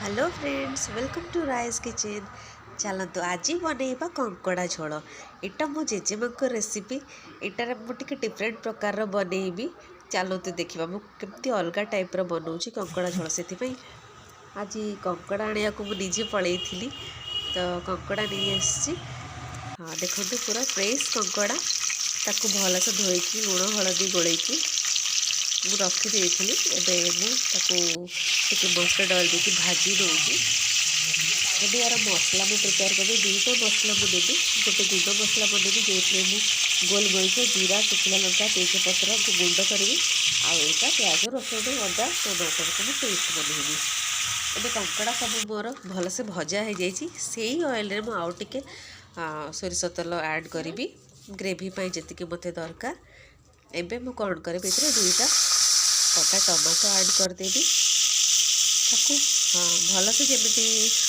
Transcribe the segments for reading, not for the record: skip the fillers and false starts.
Hello friends, welcome to rice kitchen. चलतु आज बनइबा कंकड़ा झोल। एटा मो जेजेमा रेसिपी। एटार मुझे डिफरेंट प्रकार बनइबी। चलतु देखा मुझे अलग टाइप बनाऊँगी कंकड़ा झोल। से आज कंकड़ा आने को मुझे पलि तो कंकड़ा नहीं आसी। हाँ देखो पूरा फ्रेश कंकड़ा ताकू भलसे धोईकी लुण हलदी गोलैकी मु रखी मस्टर्ड ऑयल देकी भाजी दूँगी। जब यार मसला मुझे प्रिपेयर करी दुईटा मसला मुझे देवी। गोटे गुंड मसला बनैबी जो गोल मरीच जीरा शुखला लंका तेजपत्र को गुंड करी। आईटा प्याज रसुण अदा टमाटर को पेस्ट बनैबी। एबे कंकड़ा सब मोर भलसे भजा हो जाए ऑयल में आउ टे सोरिष तेल ऐड करी ग्रेवी जी मत दरकार। एबे मु कौन करी दुईटा कटा टमाटो ऐड करदेवी ताकू। हाँ भलसे जमी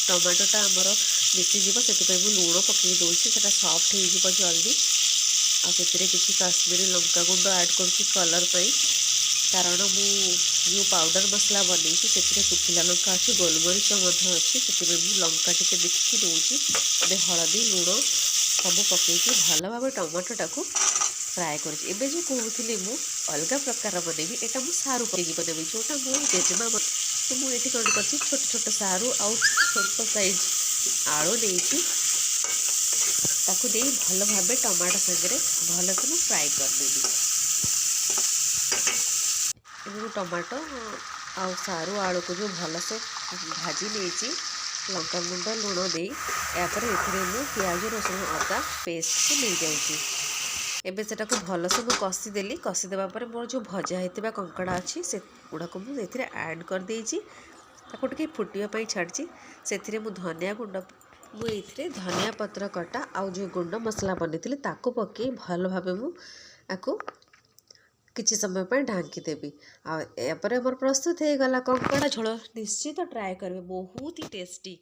टमाटोटा आमर मिसीज से लुण पकई दूसरी से सफ्ट हो जल्दी। आते किसी काश्मीरी लंका गुंड ऐड कर कलर पाई कारण मु जो पाउडर मसला बनई से शुखिला लंका अच्छी गोलमरीच अच्छी से लंका टे देखिकी दूसरी। हलदी लुण सब पकई भल भाव टमाटोटा को फ्राए कर जो कहूली मु अलग प्रकार बनैबी। एटा मु सारू पकई बनैबी जोटा मो जेजेमा तो मुझे कौन कर छोट छोट सारू आउ छोट साइज आलू नहीं भल भाव टमाटो सागर भल से फ्राए करदेवी। टमाटो आउ सारू आलू को जो भल से भाजी नहीं लंका गुंड लुण दे यापर ए प्याज रसुण अदा पेस्ट को नहीं जाऊँगी। एबे सेटा को भल से मुझे कषिदेली कषिदेवा मोर जो भजा होता कंकड़ा अच्छी से गुड़ाक मुझे ऐड कर देती टे फुटापी छाड़ी से धनिया गुंड मुझे धनिया पत्र कटा आउ जो गुंड मसला बनी ताको पकई भल भाव मुझे किसी समय पर ढांकी देवी। आपर मोर प्रस्तुत हो गला कंकड़ा झोल। निश्चित ट्राए करेंगे, बहुत ही टेस्टी।